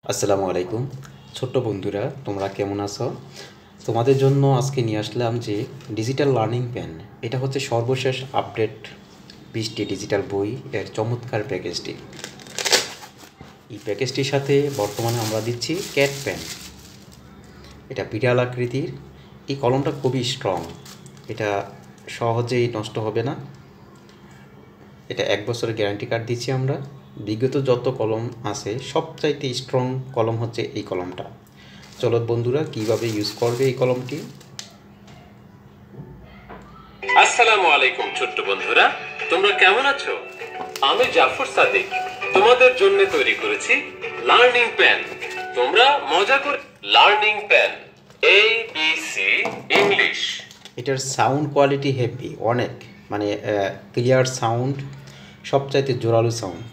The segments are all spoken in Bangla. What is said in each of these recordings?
আসসালামু আলাইকুম ছোট্ট বন্ধুরা, তোমরা কেমন আছো? তোমাদের জন্য আজকে নিয়ে আসলাম যে ডিজিটাল লার্নিং প্যান। এটা হচ্ছে সর্বশেষ আপডেট 20টি ডিজিটাল বই এর চমৎকার প্যাকেজটি। এই প্যাকেজটির সাথে বর্তমানে আমরা দিচ্ছি ক্যাট পেন। এটা বিড়াল আকৃতির। এই কলমটা খুবই স্ট্রং, এটা সহজেই নষ্ট হবে না। এটা 1 বছরের গ্যারান্টি কার্ড দিচ্ছি আমরা। বিগত যত কলম আছে সবচাইতে স্ট্রং কলম হচ্ছে এই কলমটা। চলো বন্ধুরা, কিভাবে ইউজ করবে এই কলমটি। আসসালামু আলাইকুম ছোট্ট বন্ধুরা, তোমরা কেমন আছো? আমি জাফর সাদিক তোমাদের জন্য তৈরি করেছি লার্নিং পেন। তোমরা মজা করে লার্নিং পেন ABC ইংলিশ। এটার সাউন্ড কোয়ালিটি হেভি, অনেক মানে ক্লিয়ার সাউন্ড, সবচাইতে জোরালো সাউন্ড।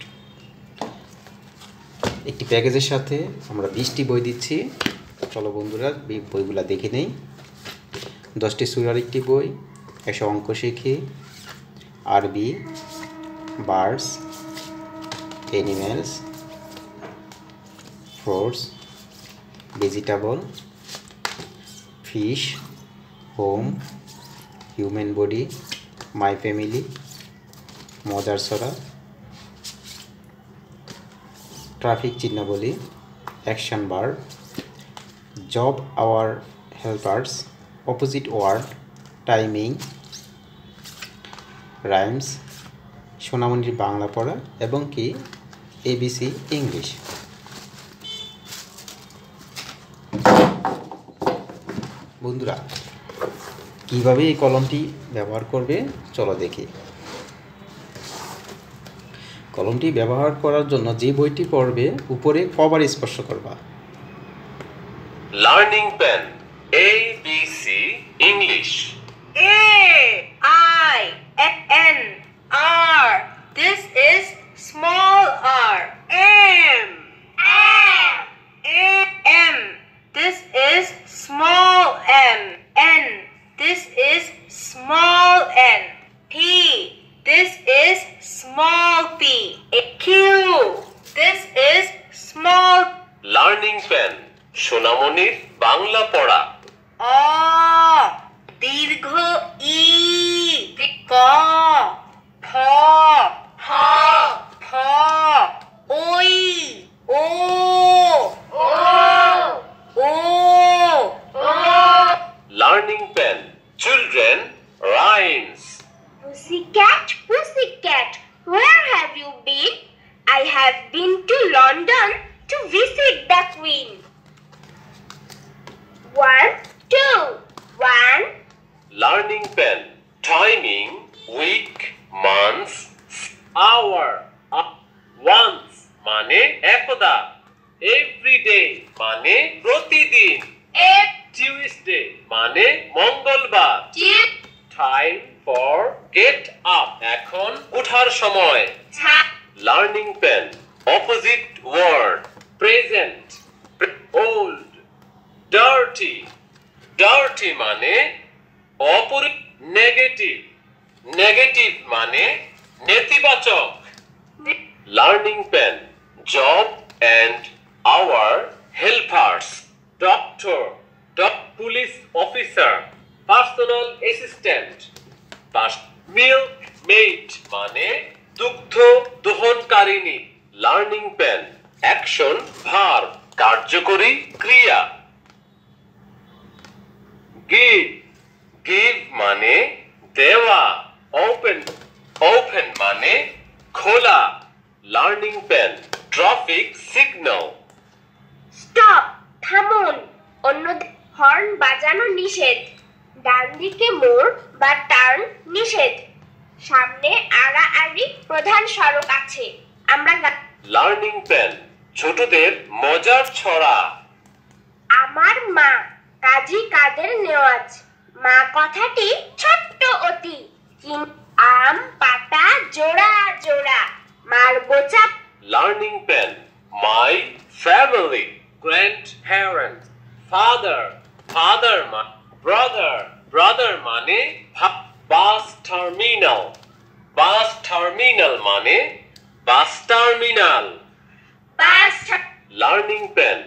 একটি প্যাকেজের সাথে আমরা 20টি বই দিচ্ছি। চলো বন্ধুরা, বইগুলো দেখে নেই। 10টি সুরার একটি বই, 100 অঙ্ক শিখি, আরবি, birds, animals, fruits, vegetable, fish, home, human body, my family, মজার ছড়া, ট্রাফিক চিহ্নাবলী, action bar, job our helpers, opposite word, timing, rhymes, সোনামণির বাংলা পড়া এবং কি ABC ইংলিশ। বন্ধুরা, কিভাবে এই কলমটি ব্যবহার করবে চলো দেখি। কলমটি ব্যবহার করার জন্য যে বইটি পড়বে উপরে কভার স্পর্শ করবা। Learning pen ABC English. AIN R. This is small r. M. This is small m. N. This is small n. P. This is small p. Q. This is small. Learning pen সোনামণির বাংলা পড়া। অ দীর্ঘ ই ক ফ হ ফ ওই ও ও ও learning pen children rhymes. Pussycat, where have you been? I have been to London to visit the Queen. 1, 2, 1. Learning pen timing week months hour. Once মানে একদা, এভরিডে মানে প্রতিদিন, টিউসডে মানে মঙ্গলবার, টাইম ফর গেট আপ এখন ওঠার সময়। Learning pen opposite word present old, dirty. Dirty মানে নেগেটিভ, নেগেটিভ মানে নেতিবাচক। Learning pen job and our helpers, doctor, police officer, personal assistant. Milk maid মানে দুগ্ধ দোহনকারিণী। লার্নিং পেন অ্যাকশন ভার্ব কার্যকরী ক্রিয়া। গিভ, গিভ মানে দেওয়া। ওপেন, ওপেন মানে খোলা। Learning pen traffic signal. Stop, থামুন, অন্য হর্ন বাজানো নিষেধ। ডান দিকে মোড় বা টার্ন নিষেধ। সামনে আড়াআড়ি প্রধান সড়ক আছে। আমরা লার্নিং পেন ছোটদের মজার ছড়া। আমার মা কাজী কাদের নেওয়াজ। মা কথাটি ছোট্ট অতি, আম পাতা জোড়া জোড়া, মার বোচা। Learning pen my family, grandparents, father, father brother, brother মানে বাস টার্মিনাল, বাস টার্মিনাল মানে bus terminal. Learning pen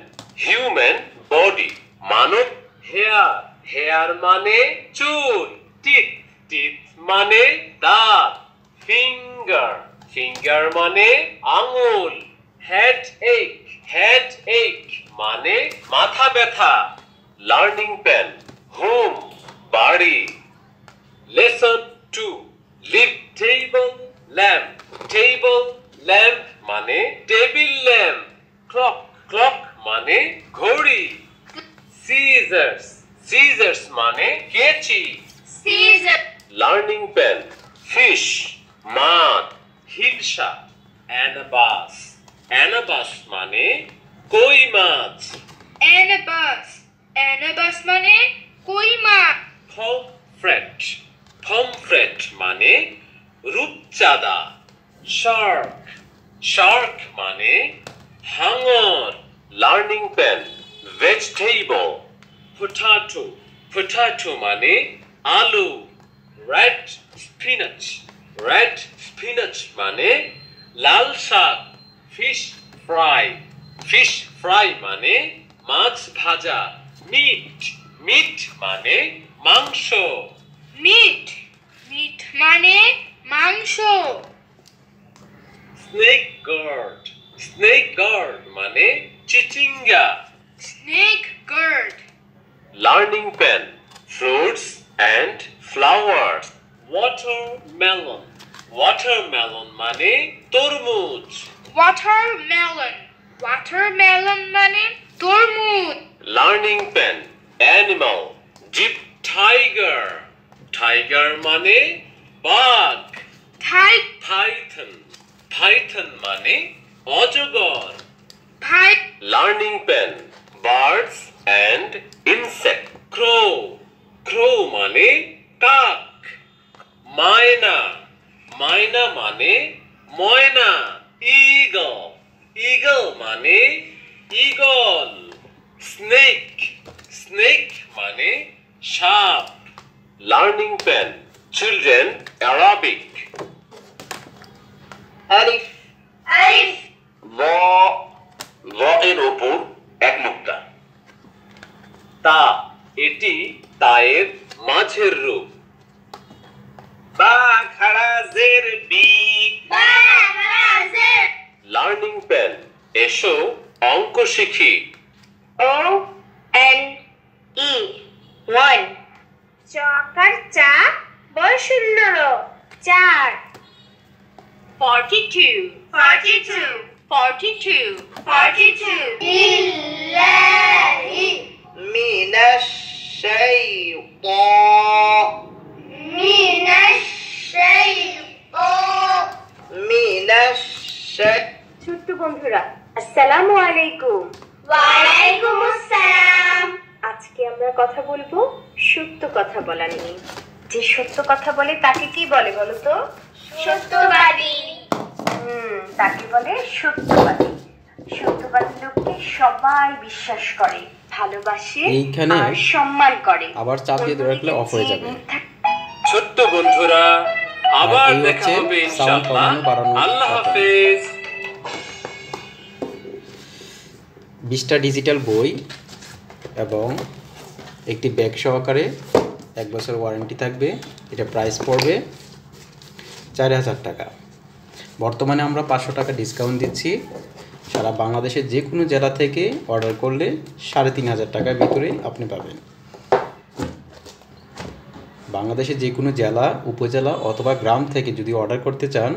human body মানব হেয়ার হেয়ার মানে চুল টিথ টিথ মানে দাঁত ফিঙ্গার ফিঙ্গার মানে আঙুল হেড এক মানে মাথা ব্যথা লার্নিং প্যান হোম বাড়ি লেসন 2 লিভ টেবল ল্যাম্প মানে টেবিল ল্যাম্প ক্লক মানে ঘড়ি সিজার্স মানে কেচি Caesar. লার্নিং প্যান ফিশ মাছ হিলসা অ্যানাবাস মানে কই মাছ Anabas মানে কই মাছ। পমফ্রেট মানে রূপচাঁদা শার্ক মানে হাঙর লার্নিং প্যান ভেজিটেবল পটাটো মানে আলু রেড স্পিনাচ মানে লাল শাক ফিশ ফ্রাই মানে মাছ ভাজা মিট মানে মাংস মিট মানে মাংস। স্নেক গার্ড মানে চিচিঙ্গা snake gourd. Learning pen fruits and flowers watermelon মানে তরমুজ ওয়াটারমেলন মানে তরমুজ। লার্নিং প্যান অ্যানিমাল জিপ টাইগার মানে বাঘ পাইথন মানে অজগর learning pen birds and insect crow মানে কাক মায়না মানে ময়না ঈগল মানে ঈগল স্নেক মানে সাপ লার্নিং প্যান চিলড্রেন অ্যারাবিক আলিফ ল এর উপর এক মুক্তা তা এটি তায়ের মাঝের রূপ বা খাড়া জের বি লার্নিং প্যান এসো অঙ্ক শিখি O-N-E 1 চকার চা বয়সূন্য 4 42 লিল্লাহি মিনাশ শাইতান মিনাশ শাইতান। ছোট্ট বন্ধুরা আসসালামু আলাইকুম। ওয়ালাইকুম আসসালাম। আজকে আমরা কথা বলবো সত্য কথা বলা নিয়ে। যে সত্য কথা বলে তাকে কি বলে বলো তো? সত্যবাদী। তাকে বলে সত্যবাদী। সত্যবাদী লোককে সবাই বিশ্বাস করে, ভালোবাসে এইখানে আর সম্মান করে। আবার চাপ দিয়ে ধরে রাখলে অফ হয়ে যাবে। ছোট্ট বন্ধুরা আবার এই দেখা হচ্ছে হবে sound ইনশাআল্লাহ কমানো, বাড়ানো আল্লাহ বাটন। হাফেজ 20টা ডিজিটাল বই এবং একটি ব্যাগ সহকারে 1 বছর ওয়ারেন্টি থাকবে। এটা প্রাইস পড়বে 4000 টাকা। বর্তমানে আমরা 500 টাকা ডিসকাউন্ট দিচ্ছি। সারা বাংলাদেশের যে কোনো জেলা থেকে অর্ডার করলে 3500 টাকার ভিতরেই আপনি পাবেন। বাংলাদেশের যে কোনো জেলা, উপজেলা অথবা গ্রাম থেকে যদি অর্ডার করতে চান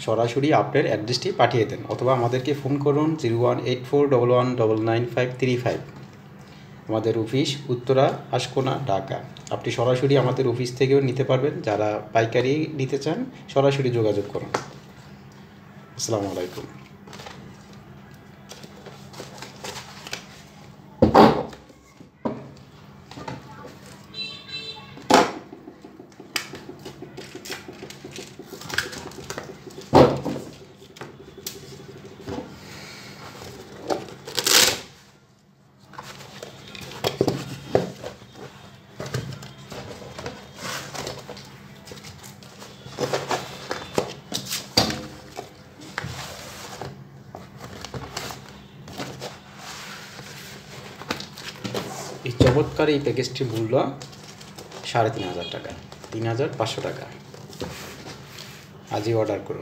সরাসরি আপনার অ্যাড্রেসটি পাঠিয়ে দেন অথবা আমাদেরকে ফোন করুন 018411999535। আমাদের অফিস উত্তরা আশকোনা ঢাকা। আপনি সরাসরি আমাদের অফিস থেকেও নিতে পারবেন। যারা পাইকারি নিতে চান সরাসরি যোগাযোগ করুন। আসসালামু আলাইকুম। এই চমৎকার এই প্যাকেজটির মূল্য 3500 টাকা, 3500 টাকা। আজই অর্ডার করুন।